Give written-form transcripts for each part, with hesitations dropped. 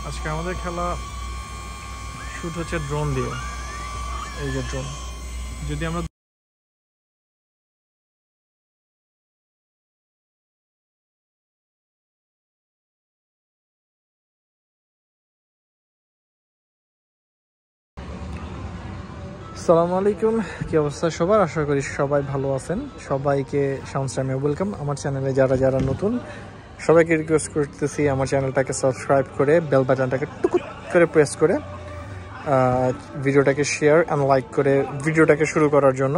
আজকে আমাদের খেলা শুট হচ্ছে ড্রোন দিয়ে। এই যে ড্রোন, যদি আমরা আসসালামু আলাইকুম, কি অবস্থা সবার? আশা করি সবাই ভালো আছেন। সবাইকে শামস টাইমে ওয়েলকাম। আমার চ্যানেলে যারা নতুন সবাইকে রিকোয়েস্ট করতেছি আমার চ্যানেলটাকে সাবস্ক্রাইব করে বেল বাটনটাকে টুকুট করে প্রেস করে ভিডিওটাকে শেয়ার অ্যান্ড লাইক করে ভিডিওটাকে শুরু করার জন্য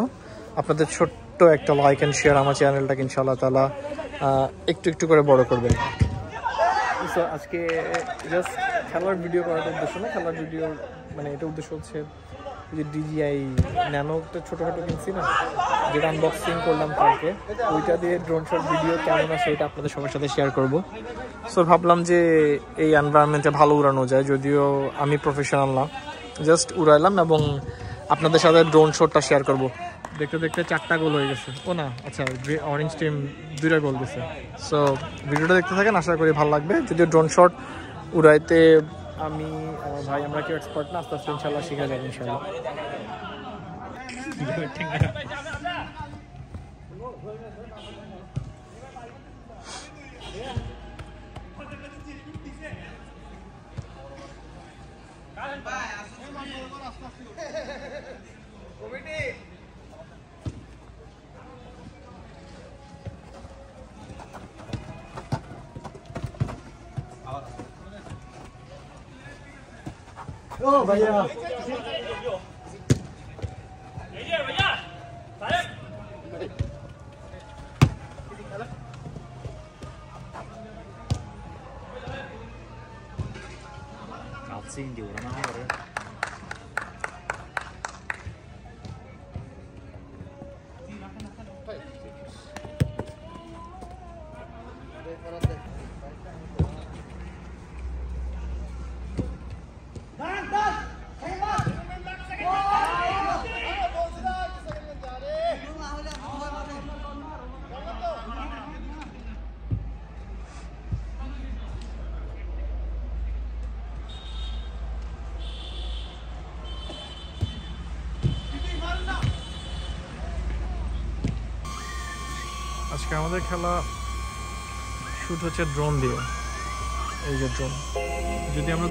আপনাদের ছোট্ট একটা লাইক অ্যান্ড শেয়ার আমার চ্যানেলটাকে ইনশাআল্লাহ তাআলা একটু একটু করে বড় করবেন। সো আজকে জাস্ট খেলার ভিডিও করার উদ্দেশ্য না, খেলার ভিডিও মানে এটা উদ্দেশ্য হচ্ছে যে DJI ন্যানো একটা ছোটোখাটো কিনছি না, যেটা আনবক্সিং করলাম কালকে, ওইটা দিয়ে ড্রোন শট ভিডিও কেমন আছে ওইটা আপনাদের সবার সাথে শেয়ার করব। সো ভাবলাম যে এই এনভায়রনমেন্টে ভালো উড়ানো যায়, যদিও আমি প্রফেশনাল না, জাস্ট উড়াইলাম এবং আপনাদের সাথে ড্রোন শটটা শেয়ার করব। দেখতে দেখতে 4টা গোল হয়ে গেছে। ও না, আচ্ছা, অরেঞ্জ টিম 2টা গোল দিছে। সো ভিডিওটা দেখতে থাকেন, আশা করি ভালো লাগবে। যদিও ড্রোন শট উড়াইতে আমি ভাই আমরা কেউ এক্সপার্ট না, আস্তে আস্তে ইনশাল্লাহ শিখে যাবে ইনশাল্লাহ। ও ভাইয়া Calcinho de ouro na hora. আজকে আমাদের খেলা শুট হচ্ছে ড্রোন দিয়ে। এই যে ড্রোন, যদি আমরা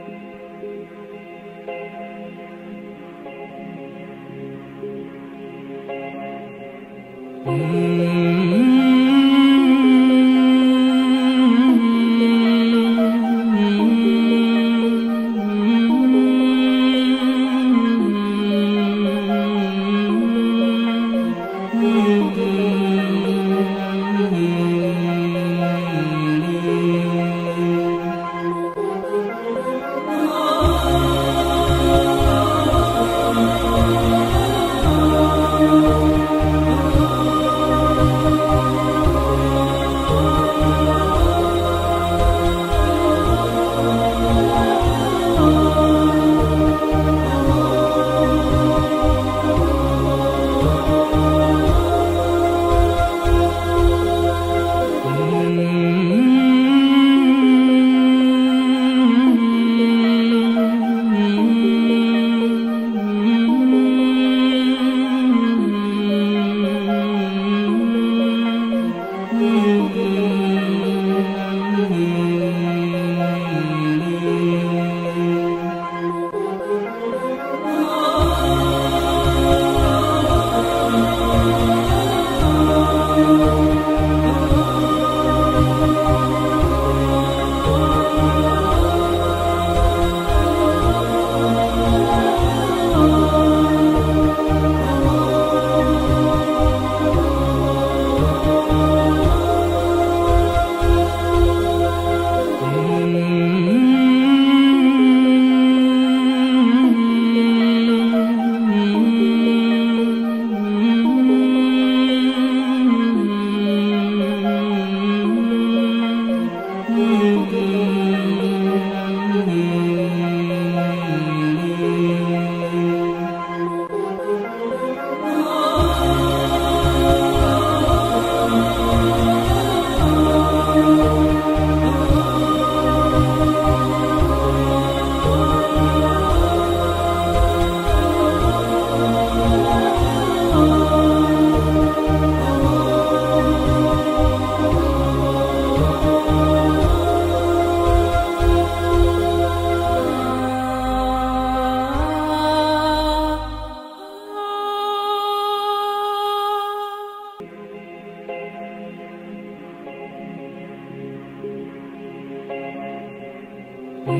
গ্রিন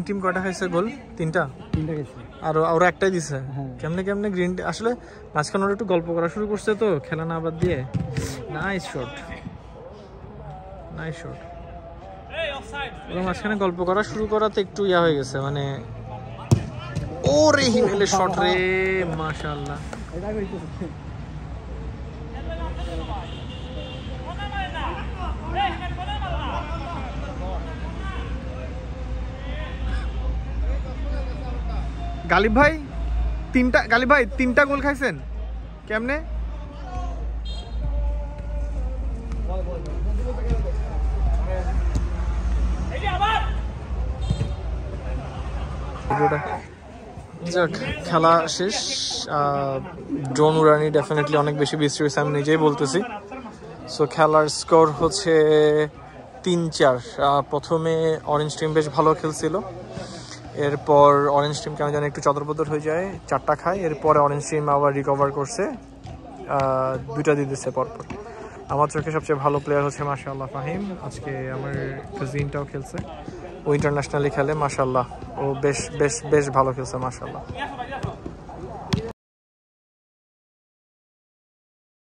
টিম কয়টা খাইছে গোল? তিনটা খাইছে, আর একটাই দিছে। কেমনে কেমনে গ্রিন আসলে মাঝখানে ওরা একটু গল্প করা শুরু করছে তো খেলা না বাদ দিয়ে। Nice shot, nice shot. ওরা মাঝখানে গল্প করা শুরু করাতে একটু ইয়া হয়ে গেছে, মানে ওরে হিমেলের শট রে, মাশাআল্লাহ। গালিব ভাই তিনটা গোল খাইছেন কেমনে? যাক, খেলা শেষ। ড্রোন উড়ানি ডেফিনেটলি অনেক বেশি বৃষ্টি হয়েছে, আমি নিজেই বলতেছি। সো খেলার স্কোর হচ্ছে 3-4। প্রথমে অরেঞ্জ টিম বেশ ভালো খেলছিল, এরপর অরেঞ্জ টিম কেন জানি একটু চদরপদর হয়ে যায়, 4টা খায়। এরপরে অরেঞ্জ টিম আবার রিকভার করছে, 2টা দিয়ে দিচ্ছে পরপর। আমার চোখে সবচেয়ে ভালো প্লেয়ার হচ্ছে মাশাআল্লাহ ফাহিম। আজকে আমার কাজিনটাও খেলছে, ও ইন্টারন্যাশনালি খেলে, মাশাআল্লাহ ও বেশ বেশ বেশ ভালো খেলছে মাশাআল্লাহ।